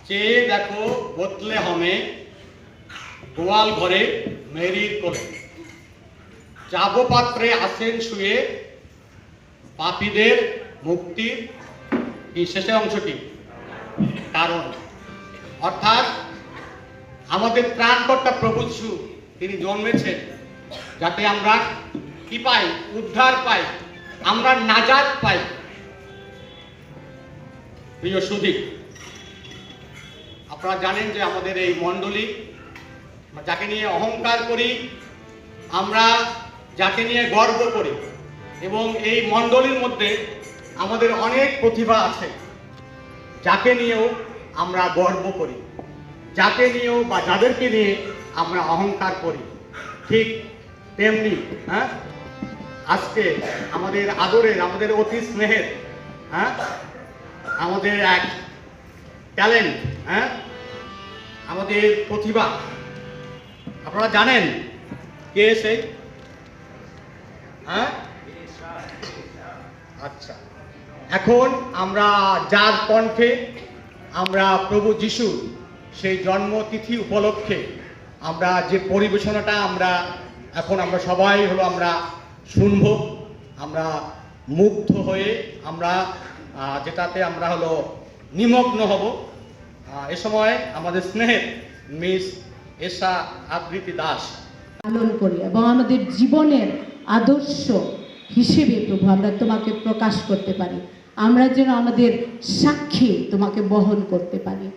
চেয়ে দেখো বেথলেহেমে গোয়াল ঘরে মেরির কোলে, যাবো পাত্রে আসেন শুয়ে পাপীদের মুক্তির শেষের অংশটি কারণ। অর্থাৎ আমাদের ত্রাণকর্তা প্রভু যিশু তিনি জন্মেছেন যাতে আমরা কি পাই? উদ্ধার পাই, আমরা নাজাত পাই। প্রিয় সুধী, আপনারা জানেন যে আমাদের এই মণ্ডলী, যাকে নিয়ে অহংকার করি, আমরা যাকে নিয়ে গর্ব করি, এবং এই মণ্ডলীর মধ্যে আমাদের অনেক প্রতিভা আছে যাকে নিয়েও আমরা গর্ব করি, যাকে নিয়েও বা যাদেরকে নিয়ে আমরা অহংকার করি। ঠিক তেমনি আজকে আমাদের আদরের, আমাদের অতি স্নেহের, আমাদের এক ট্যালেন্ট, আমাদের প্রতিভা, আপনারা জানেন কে সেই? আচ্ছা, এখন আমরা যার কণ্ঠে আমরা প্রভু যিশু সেই জন্মতিথি উপলক্ষে আমরা যে পরিবেশনাটা আমরা সবাই আমরা শুনবো, আমরা মুগ্ধ হয়ে আমরা যেটাতে আমরা নিমগ্ন হব। এ সময় আমাদের স্নেহের মিস এশা আবৃতি দাস পালন করি এবং আমাদের জীবনের আদর্শ হিসেবে প্রভু আমরা তোমাকে প্রকাশ করতে পারি, আমরা যেন আমাদের সাক্ষী তোমাকে বহন করতে পারি।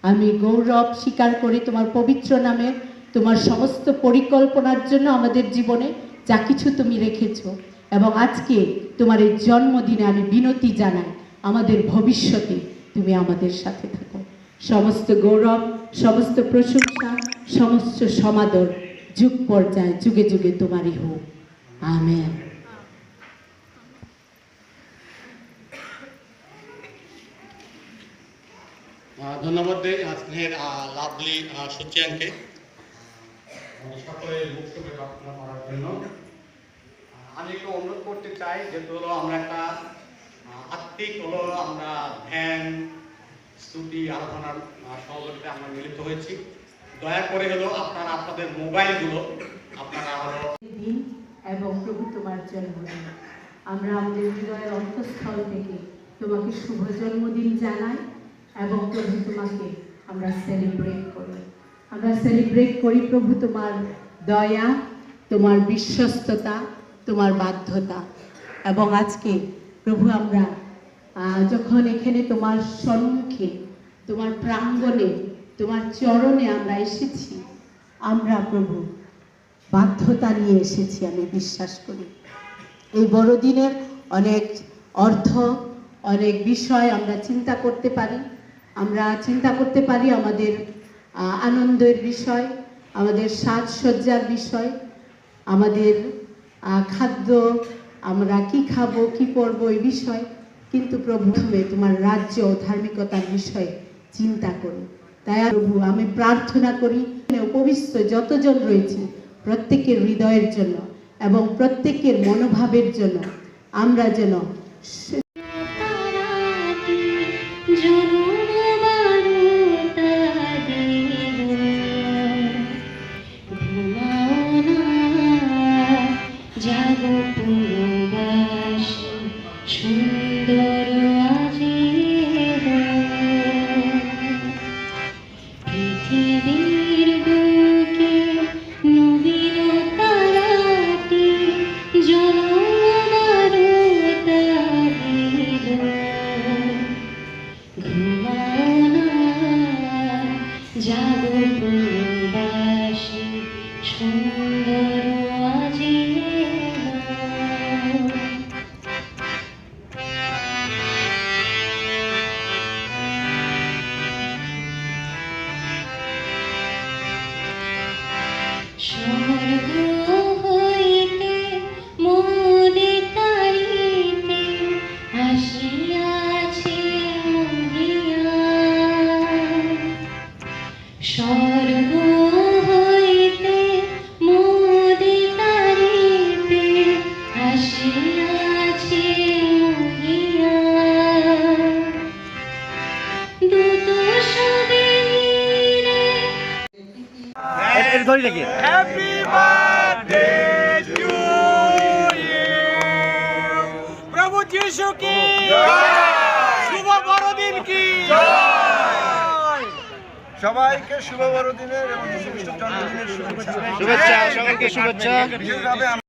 আমি গৌরব স্বীকার করি তোমার পবিত্র নামে, তোমার সমস্ত পরিকল্পনার জন্য আমাদের জীবনে যা কিছু তুমি রেখেছো, এবং আজকে তোমার এই জন্মদিনে আমি বিনতি জানাই আমাদের ভবিষ্যতে তুমি আমাদের সাথে থাকো। সমস্ত গৌরব, সমস্ত প্রশংসা, সমস্ত সমাদর যুগ পর্যায়ে যুগে যুগে তোমারই হোক। আমেন। ধন্যবাদ দেই স্নেহের লাভলি সুচিয়ানকে সকলের মুখ্যকে প্রার্থনা করার জন্য। আমি একটু অনুরোধ করতে চাই, যেহেতু আমরা একটা আত্মিক আমরা ধ্যান, স্তুতি, আরাধনার সহযোগিতায় আমরা মিলিত হয়েছি। দয়া করে আপনারা আপনাদের মোবাইলগুলো আপনারা দিন এবং প্রভু তোমার জন্মদিন, আমরা আমাদের হৃদয়ের অন্তঃস্থল থেকে তোমাকে শুভ জন্মদিন জানাই এবং প্রভু তোমাকে আমরা সেলিব্রেট করি। আমরা সেলিব্রেট করি প্রভু তোমার দয়া, তোমার বিশ্বস্ততা, তোমার বাধ্যতা। এবং আজকে প্রভু আমরা যখন এখানে তোমার সম্মুখে, তোমার প্রাঙ্গণে, তোমার চরণে আমরা এসেছি, আমরা প্রভু বাধ্যতা নিয়ে এসেছি, আমি বিশ্বাস করি। এই বড়দিনের অনেক অর্থ, অনেক বিষয় আমরা চিন্তা করতে পারি। আমরা চিন্তা করতে পারি আমাদের আনন্দের বিষয়, আমাদের সাজসজ্জার বিষয়, আমাদের খাদ্য, আমরা কি খাবো, কি পরবো, এই বিষয়। কিন্তু প্রভু তোমার রাজ্য ও ধার্মিকতার বিষয়ে চিন্তা করি। তাই প্রভু আমি প্রার্থনা করি উপবিষ্ট যতজন রয়েছে প্রত্যেকের হৃদয়ের জন্য এবং প্রত্যেকের মনোভাবের জন্য আমরা যেন দুটো ধরি নাকি হ্যাপি বার্থডে টু ইউ। প্রভু যিশু কি শুভ বড়দিন কি। সবাইকে শুভ বড়দিনের এবং যীশু খ্রিস্টের জন্মদিনের শুভেচ্ছা। শুভেচ্ছা, সকলকে শুভেচ্ছা। বিশেষভাবে